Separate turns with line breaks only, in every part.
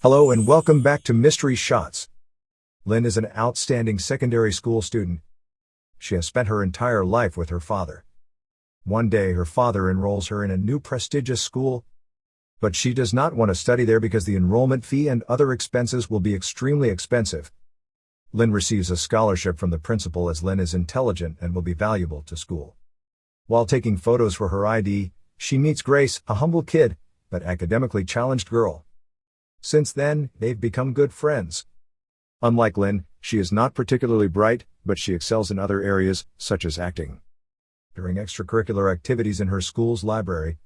Hello and welcome back to Mystery Shots. Lynn is an outstanding secondary school student. She has spent her entire life with her father. One day her father enrolls her in a new prestigious school, but she does not want to study there because the enrollment fee and other expenses will be extremely expensive. Lynn receives a scholarship from the principal as Lynn is intelligent and will be valuable to school. While taking photos for her ID, she meets Grace, a humble kid, but academically challenged girl. Since then, they've become good friends. Unlike Lynn, she is not particularly bright, but she excels in other areas, such as acting. During extracurricular activities in her school's library,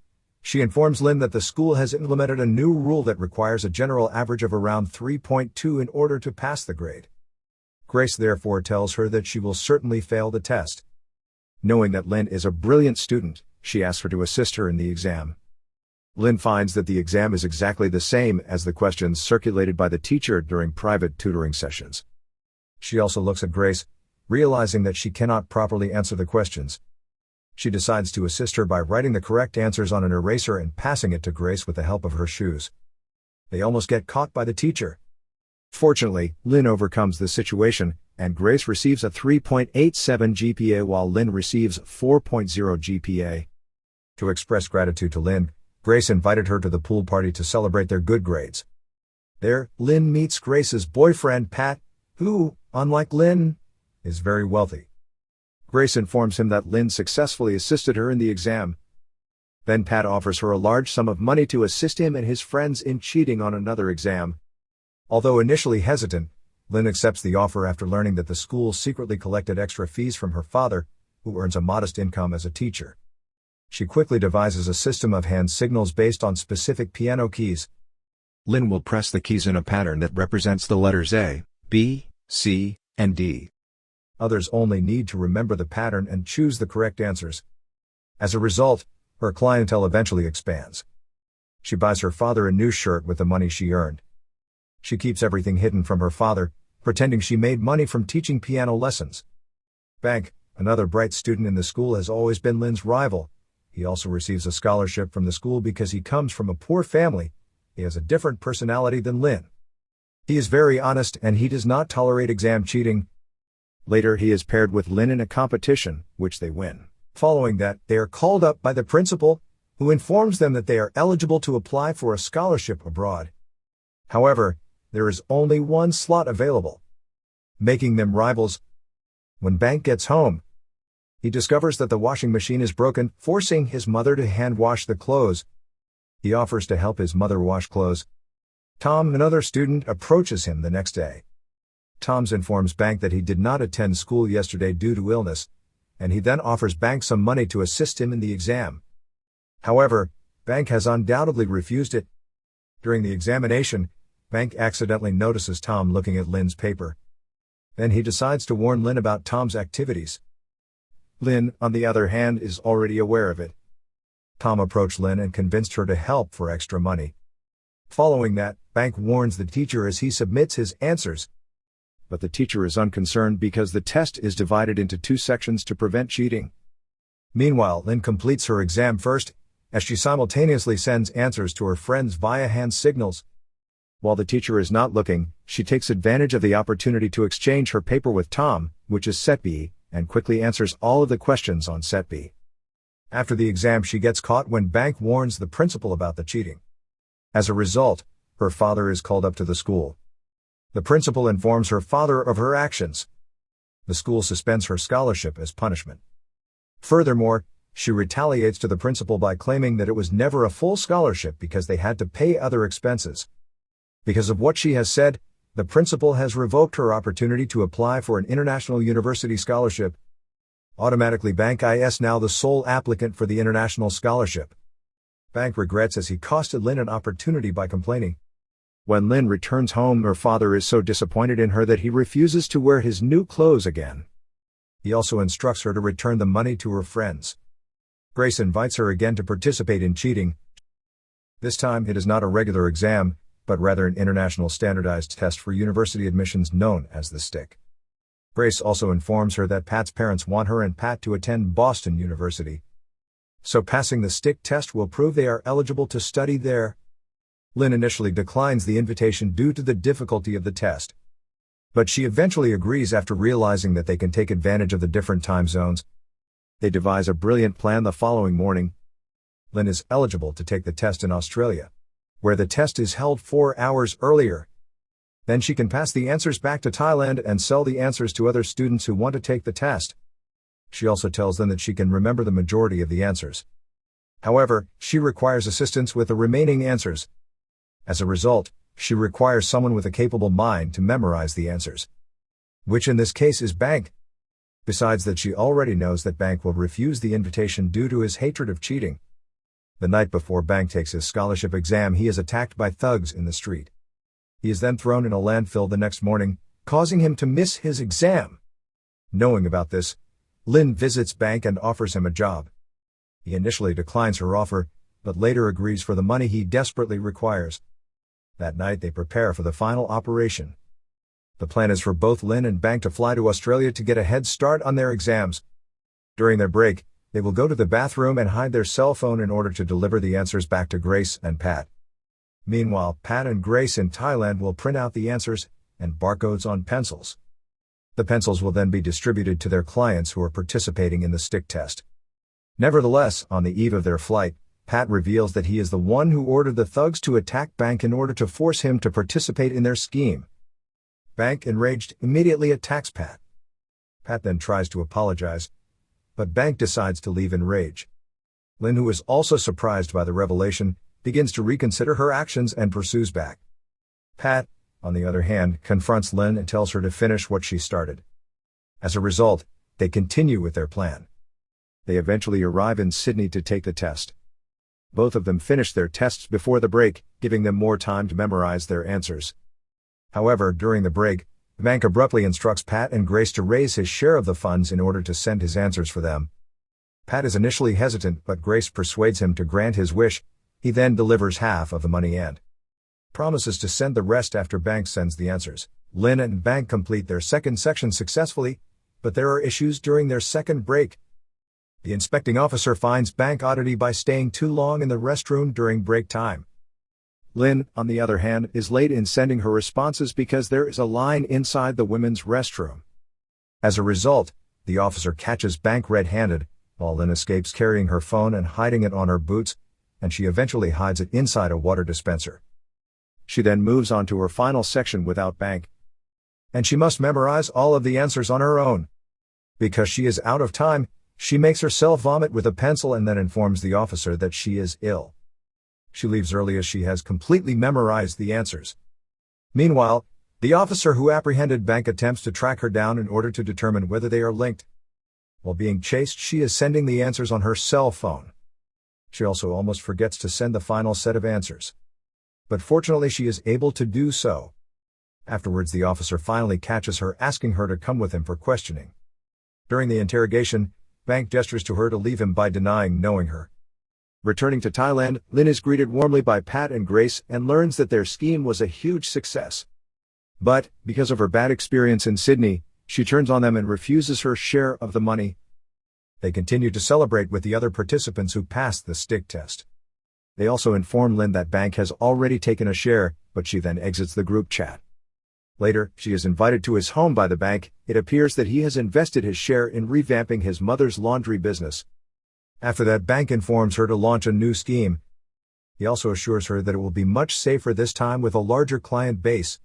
she informs Lynn that the school has implemented a new rule that requires a general average of around 3.2 in order to pass the grade. Grace therefore tells her that she will certainly fail the test. Knowing that Lynn is a brilliant student, she asks her to assist her in the exam. Lynn finds that the exam is exactly the same as the questions circulated by the teacher during private tutoring sessions. She also looks at Grace, realizing that she cannot properly answer the questions. She decides to assist her by writing the correct answers on an eraser and passing it to Grace with the help of her shoes. They almost get caught by the teacher. Fortunately, Lynn overcomes the situation, and Grace receives a 3.87 GPA while Lynn receives 4.0 GPA. To express gratitude to Lynn, Grace invited her to the pool party to celebrate their good grades. There, Lynn meets Grace's boyfriend Pat, who, unlike Lynn, is very wealthy. Grace informs him that Lynn successfully assisted her in the exam. Then Pat offers her a large sum of money to assist him and his friends in cheating on another exam. Although initially hesitant, Lynn accepts the offer after learning that the school secretly collected extra fees from her father, who earns a modest income as a teacher. She quickly devises a system of hand signals based on specific piano keys. Lynn will press the keys in a pattern that represents the letters A, B, C, and D. Others only need to remember the pattern and choose the correct answers. As a result, her clientele eventually expands. She buys her father a new shirt with the money she earned. She keeps everything hidden from her father, pretending she made money from teaching piano lessons. Bank, another bright student in the school, has always been Lynn's rival. He also receives a scholarship from the school because he comes from a poor family. He has a different personality than Lynn. He is very honest and he does not tolerate exam cheating. Later he is paired with Lynn in a competition, which they win. Following that, they are called up by the principal, who informs them that they are eligible to apply for a scholarship abroad. However, there is only one slot available, making them rivals. When Bank gets home, he discovers that the washing machine is broken, forcing his mother to hand wash the clothes. He offers to help his mother wash clothes. Tom, another student, approaches him the next day. Tom informs Bank that he did not attend school yesterday due to illness, and he then offers Bank some money to assist him in the exam. However, Bank has undoubtedly refused it. During the examination, Bank accidentally notices Tom looking at Lynn's paper. Then he decides to warn Lynn about Tom's activities. Lynn, on the other hand, is already aware of it. Tom approached Lynn and convinced her to help for extra money. Following that, Bank warns the teacher as he submits his answers. But the teacher is unconcerned because the test is divided into two sections to prevent cheating. Meanwhile, Lynn completes her exam first, as she simultaneously sends answers to her friends via hand signals. While the teacher is not looking, she takes advantage of the opportunity to exchange her paper with Tom, which is set B, and quickly answers all of the questions on set B. After the exam, she gets caught when Bank warns the principal about the cheating. As a result, her father is called up to the school. The principal informs her father of her actions. The school suspends her scholarship as punishment. Furthermore, she retaliates to the principal by claiming that it was never a full scholarship because they had to pay other expenses. Because of what she has said, the principal has revoked her opportunity to apply for an international university scholarship. Automatically, Bank is now the sole applicant for the international scholarship. Bank regrets as he costed Lynn an opportunity by complaining. When Lynn returns home, her father is so disappointed in her that he refuses to wear his new clothes again. He also instructs her to return the money to her friends. Grace invites her again to participate in cheating. This time it is not a regular exam, but rather an international standardized test for university admissions known as the STIC. Grace also informs her that Pat's parents want her and Pat to attend Boston University. So passing the STIC test will prove they are eligible to study there. Lynn initially declines the invitation due to the difficulty of the test. But she eventually agrees after realizing that they can take advantage of the different time zones. They devise a brilliant plan the following morning. Lynn is eligible to take the test in Australia, where the test is held 4 hours earlier. Then she can pass the answers back to Thailand and sell the answers to other students who want to take the test. She also tells them that she can remember the majority of the answers. However, she requires assistance with the remaining answers. As a result, she requires someone with a capable mind to memorize the answers, which in this case is Bank. Besides that, she already knows that Bank will refuse the invitation due to his hatred of cheating. The night before Bank takes his scholarship exam, he is attacked by thugs in the street. He is then thrown in a landfill the next morning, causing him to miss his exam. Knowing about this, Lynn visits Bank and offers him a job. He initially declines her offer, but later agrees for the money he desperately requires. That night they prepare for the final operation. The plan is for both Lynn and Bank to fly to Australia to get a head start on their exams. During their break, they will go to the bathroom and hide their cell phone in order to deliver the answers back to Grace and Pat. Meanwhile, Pat and Grace in Thailand will print out the answers and barcodes on pencils. The pencils will then be distributed to their clients who are participating in the stick test. Nevertheless, on the eve of their flight, Pat reveals that he is the one who ordered the thugs to attack Bank in order to force him to participate in their scheme. Bank, enraged, immediately attacks Pat. Pat then tries to apologize, but Bank decides to leave in rage. Lynn, who is also surprised by the revelation, begins to reconsider her actions and pursues back. Pat, on the other hand, confronts Lynn and tells her to finish what she started. As a result, they continue with their plan. They eventually arrive in Sydney to take the test. Both of them finish their tests before the break, giving them more time to memorize their answers. However, during the break, Bank abruptly instructs Pat and Grace to raise his share of the funds in order to send his answers for them. Pat is initially hesitant, but Grace persuades him to grant his wish. He then delivers half of the money and promises to send the rest after Bank sends the answers. Lynn and Bank complete their second section successfully, but there are issues during their second break. The inspecting officer finds Bank oddity by staying too long in the restroom during break time. Lynn, on the other hand, is late in sending her responses because there is a line inside the women's restroom. As a result, the officer catches Bank red-handed, while Lynn escapes carrying her phone and hiding it on her boots, and she eventually hides it inside a water dispenser. She then moves on to her final section without Bank, and she must memorize all of the answers on her own. Because she is out of time, she makes herself vomit with a pencil and then informs the officer that she is ill. She leaves early as she has completely memorized the answers. Meanwhile, the officer who apprehended Bank attempts to track her down in order to determine whether they are linked. While being chased, she is sending the answers on her cell phone. She also almost forgets to send the final set of answers. But fortunately she is able to do so. Afterwards, the officer finally catches her, asking her to come with him for questioning. During the interrogation, Bank gestures to her to leave him by denying knowing her. Returning to Thailand, Lynn is greeted warmly by Pat and Grace and learns that their scheme was a huge success. But, because of her bad experience in Sydney, she turns on them and refuses her share of the money. They continue to celebrate with the other participants who passed the stick test. They also inform Lynn that Bank has already taken a share, but she then exits the group chat. Later, she is invited to his home by the Bank. It appears that he has invested his share in revamping his mother's laundry business. After that, Bank informs her to launch a new scheme. He also assures her that it will be much safer this time with a larger client base.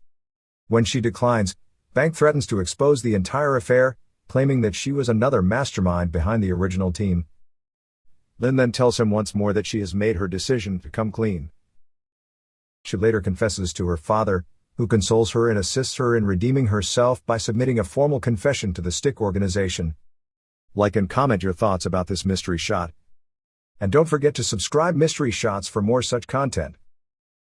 When she declines, Bank threatens to expose the entire affair, claiming that she was another mastermind behind the original team. Lynn then tells him once more that she has made her decision to come clean. She later confesses to her father, who consoles her and assists her in redeeming herself by submitting a formal confession to the Stick organization. Like and comment your thoughts about this mystery shot. And don't forget to subscribe Mystery Shots for more such content.